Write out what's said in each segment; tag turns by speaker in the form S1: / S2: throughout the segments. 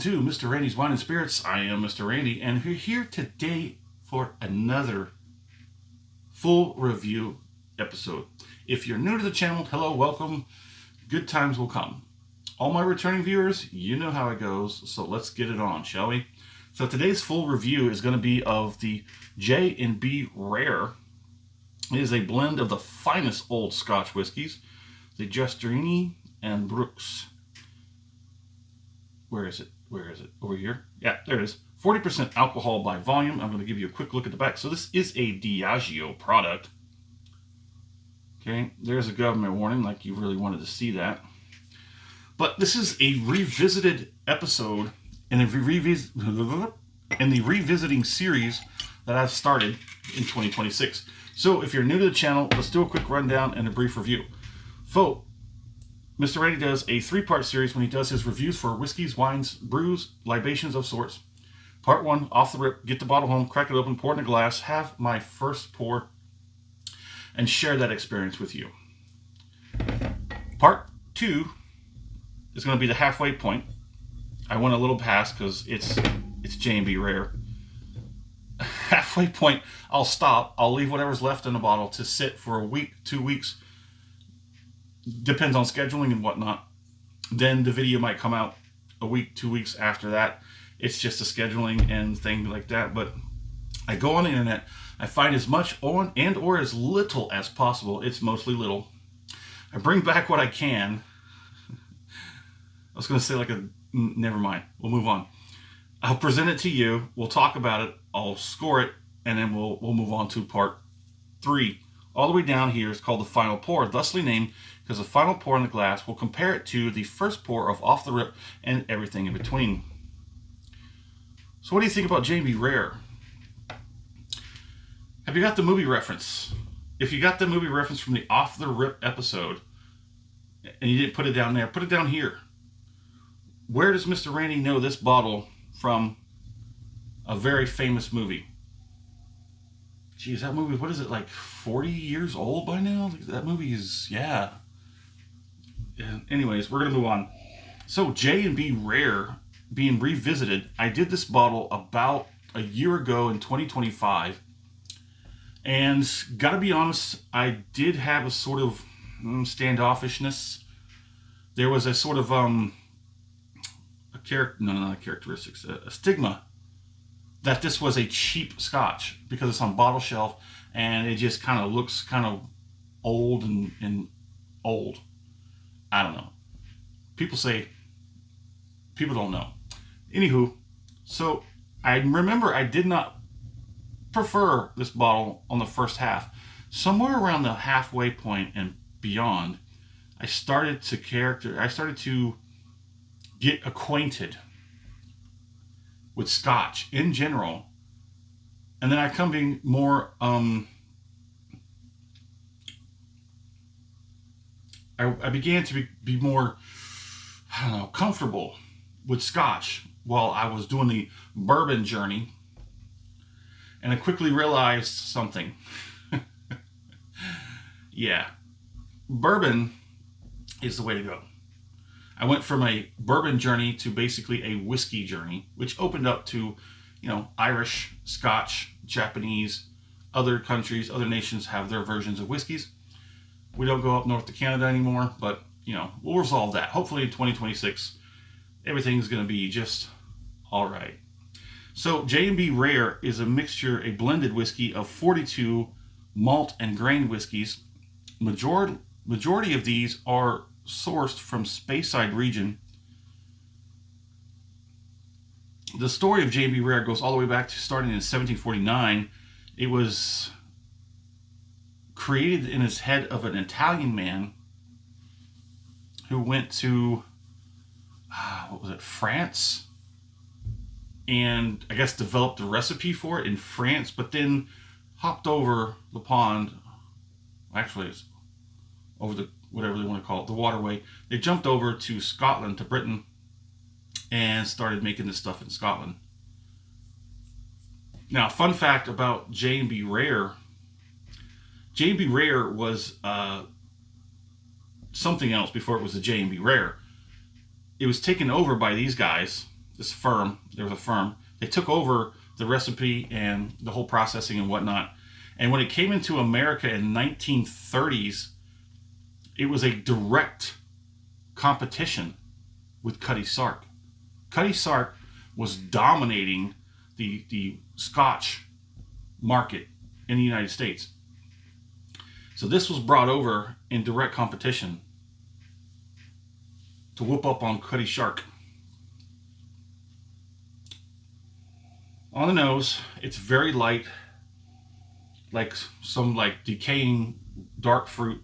S1: to Mr. Randy's Wine and Spirits. I am Mr. Randy, and we're here today for another full review episode. If you're new to the channel, hello, welcome. Good times will come. All my returning viewers, you know how it goes, so let's get it on, shall we? So today's full review is going to be of the J&B Rare. It is a blend of the finest old Scotch whiskies, the Justerini and Brooks. Where is it? Over here? Yeah, there it is. 40% alcohol by volume. I'm going to give you a quick look at the back. So this is a Diageo product. Okay, there's a government warning, like you really wanted to see that. But this is a revisited episode in the revisiting series that I've started in 2026. So if you're new to the channel, let's do a quick rundown and a brief review. Folks, Mr. Randy does a three-part series when he does his reviews for whiskeys, wines, brews, libations of sorts. Part 1, off the rip, get the bottle home, crack it open, pour it in a glass, have my first pour, and share that experience with you. Part 2 is going to be the halfway point. I went a little past because it's J&B Rare. Halfway point, I'll stop. I'll leave whatever's left in the bottle to sit for a week, 2 weeks. Depends on scheduling and whatnot. Then the video might come out a week, 2 weeks after that. It's just a scheduling and thing like that. But I go on the internet. I find as much on and or as little as possible. It's mostly little. I bring back what I can. I was going to say like a... Never mind. We'll move on. I'll present it to you. We'll talk about it. I'll score it. And then we'll move on to part 3. All the way down here is called the final pour, thusly named because the final pour in the glass will compare it to the first pour of off the rip and everything in between. So what do you think about J&B Rare? Have you got the movie reference? If you got the movie reference from the off the rip episode and you didn't put it down there, put it down here. Where does Mr. Randy know this bottle from a very famous movie? Geez, that movie, what is it, like 40 years old by now? That movie is, yeah. Anyways, we're going to move on. So, J&B Rare being revisited. I did this bottle about a year ago in 2025. And, gotta be honest, I did have a sort of standoffishness. There was a sort of, a stigma that this was a cheap Scotch because it's on bottle shelf and it just kind of looks kind of old and old. I don't know. People say, people don't know. Anywho, so I remember I did not prefer this bottle on the first half. Somewhere around the halfway point and beyond, I started to get acquainted with Scotch in general, and then I come being more I began to be more, I don't know, comfortable with Scotch while I was doing the bourbon journey, and I quickly realized something. Yeah, bourbon is the way to go. I went from a bourbon journey to basically a whiskey journey, which opened up to, you know, Irish, Scotch, Japanese, other countries, other nations have their versions of whiskeys. We don't go up north to Canada anymore, but, you know, we'll resolve that. Hopefully in 2026, everything's going to be just all right. So J&B Rare is a mixture, a blended whiskey of 42 malt and grain whiskeys. Majority of these are sourced from Speyside region. The story of J&B Rare goes all the way back to starting in 1749. It was created in his head of an Italian man who went to France, and I guess developed the recipe for it in France, but then hopped over the pond. Actually, it's over the, whatever they want to call it, the waterway. They jumped over to Scotland, to Britain, and started making this stuff in Scotland. Now, fun fact about J&B Rare. J&B Rare was something else before it was a J&B Rare. It was taken over by these guys, this firm. There was a firm. They took over the recipe and the whole processing and whatnot. And when it came into America in 1930s, it was a direct competition with Cutty Sark. Cutty Sark was dominating the Scotch market in the United States. So this was brought over in direct competition to whoop up on Cutty Sark. On the nose, it's very light, like some like decaying dark fruit.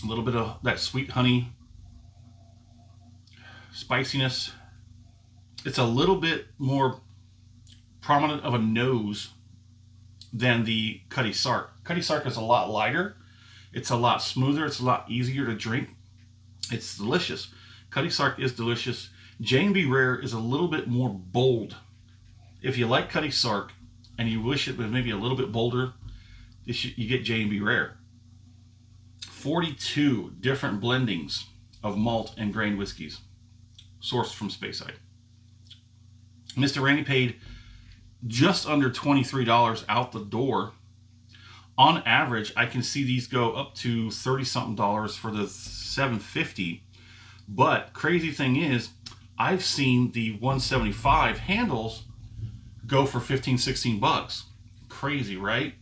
S1: A little bit of that sweet honey, spiciness. It's a little bit more prominent of a nose than the Cutty Sark. Cutty Sark is a lot lighter. It's a lot smoother. It's a lot easier to drink. It's delicious. Cutty Sark is delicious. J&B Rare is a little bit more bold. If you like Cutty Sark and you wish it was maybe a little bit bolder, you get J&B Rare. 42 different blendings of malt and grain whiskeys sourced from Speyside. Mr. Randy paid just under $23 out the door. On average, I can see these go up to $30-something for the 750. But crazy thing is, I've seen the 175 handles go for 15, 16 bucks. Crazy, right?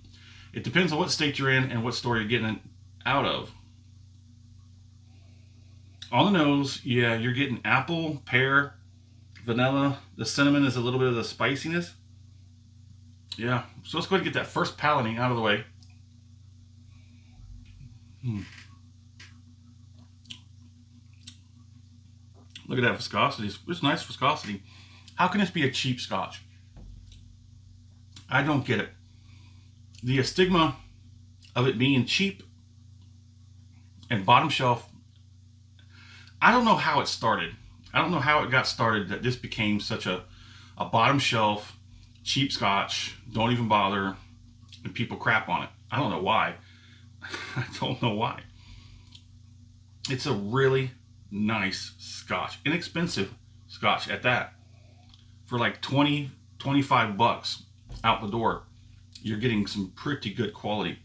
S1: It depends on what state you're in and what store you're getting it out of. On the nose, yeah, you're getting apple, pear, vanilla. The cinnamon is a little bit of the spiciness. Yeah, so let's go ahead and get that first palating out of the way. Look at that viscosity. It's nice viscosity. How can this be a cheap Scotch? I don't get it. The stigma of it being cheap and bottom shelf, I don't know how it started. I don't know how it got started that this became such a bottom shelf, cheap Scotch, don't even bother, and people crap on it. I don't know why. I don't know why. It's a really nice Scotch, inexpensive Scotch at that. For like 20, 25 bucks out the door, you're getting some pretty good quality.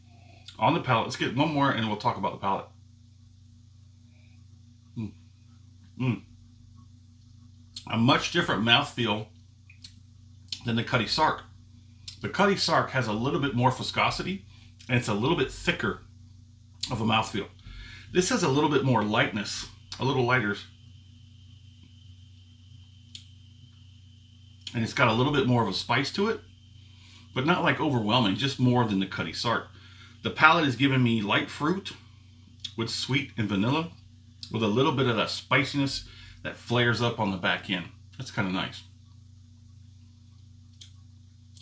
S1: On the palate, let's get one more and we'll talk about the palate. A much different mouthfeel than the Cutty Sark. The Cutty Sark has a little bit more viscosity and it's a little bit thicker of a mouthfeel. This has a little bit more lightness, a little lighter. And it's got a little bit more of a spice to it, but not like overwhelming, just more than the Cutty Sark. The palate is giving me light fruit with sweet and vanilla, with a little bit of that spiciness that flares up on the back end. That's kind of nice.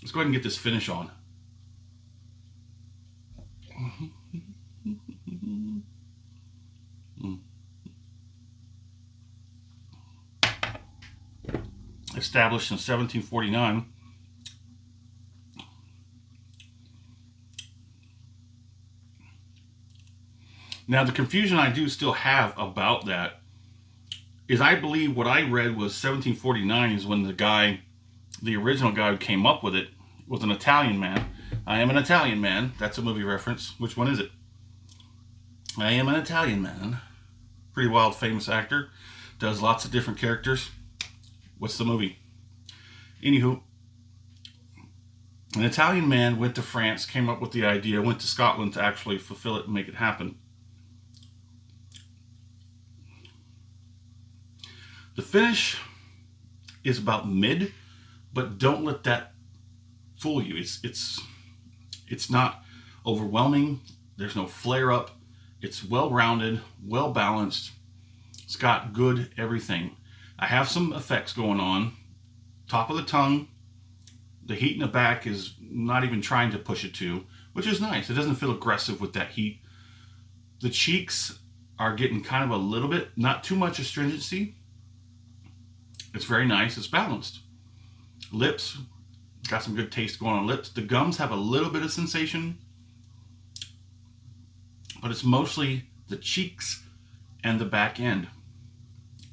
S1: Let's go ahead and get this finish on. Established in 1749. Now, the confusion I do still have about that is I believe what I read was 1749 is when the original guy who came up with it was an Italian man. I Am an Italian Man. That's a movie reference. Which one is it? I Am an Italian Man. Pretty wild, famous actor. Does lots of different characters. What's the movie? Anywho, an Italian man went to France, came up with the idea, went to Scotland to actually fulfill it and make it happen. The finish is about mid, but don't let that fool you. It's not overwhelming. There's no flare up. It's well-rounded, well-balanced. It's got good everything. I have some effects going on. Top of the tongue. The heat in the back is not even trying to push it to, which is nice. It doesn't feel aggressive with that heat. The cheeks are getting kind of a little bit, not too much astringency. It's very nice. It's balanced. Lips, got some good taste going on lips. The gums have a little bit of sensation, but it's mostly the cheeks and the back end.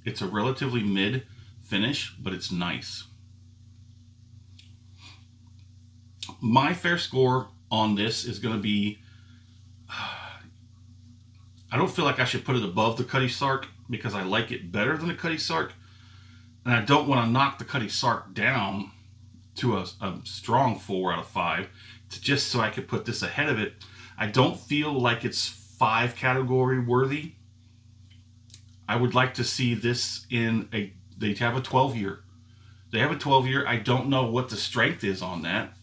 S1: It's a relatively mid finish, but it's nice. My fair score on this is going to be, I don't feel like I should put it above the Cutty Sark because I like it better than the Cutty Sark. And I don't want to knock the Cutty Sark down to a strong 4 out of 5, just so I could put this ahead of it. I don't feel like it's 5 category worthy. I would like to see this in they have a 12 year. They have a 12 year. I don't know what the strength is on that,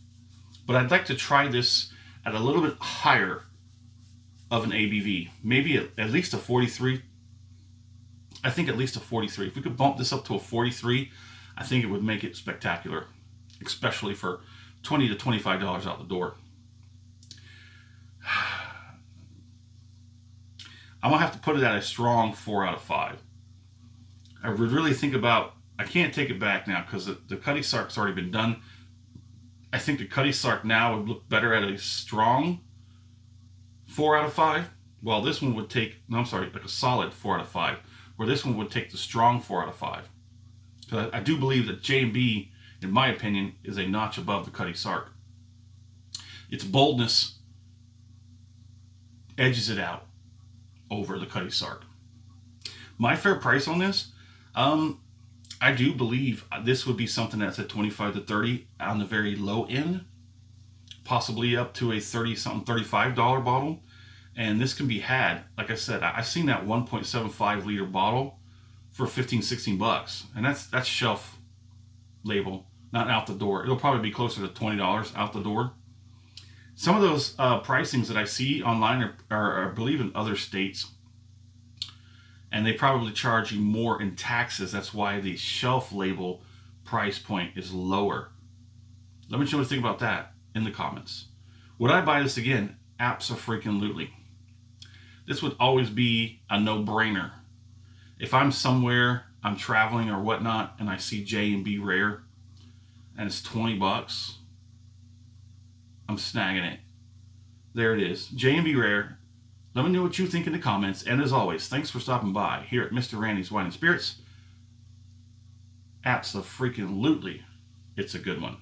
S1: but I'd like to try this at a little bit higher of an ABV. Maybe at least a 43. I think at least a 43. If we could bump this up to a 43, I think it would make it spectacular, especially for $20 to $25 out the door. I'm going to have to put it at a strong 4 out of 5. I would really think about, I can't take it back now because the Cutty Sark's already been done. I think the Cutty Sark now would look better at a strong 4 out of 5. Well, this one would take, no, I'm sorry, like a solid 4 out of 5. Where this one would take the strong 4 out of 5. Because I do believe that J&B, in my opinion, is a notch above the Cutty Sark. Its boldness edges it out over the Cutty Sark. My fair price on this, I do believe this would be something that's at 25 to 30 on the very low end, possibly up to a 30-something, $35 bottle. And this can be had, like I said, I've seen that 1.75 liter bottle for 15, 16 bucks. And that's shelf label, not out the door. It'll probably be closer to $20 out the door. Some of those pricings that I see online are I believe, in other states. And they probably charge you more in taxes. That's why the shelf label price point is lower. Let me know what you think about that in the comments. Would I buy this again? Abso-freaking-lutely. This would always be a no-brainer. If I'm somewhere, I'm traveling or whatnot, and I see J&B Rare, and it's 20 bucks, I'm snagging it. There it is, J&B Rare. Let me know what you think in the comments, and as always, thanks for stopping by here at Mr. Randy's Wine and Spirits. Abso-freaking-lutely, it's a good one.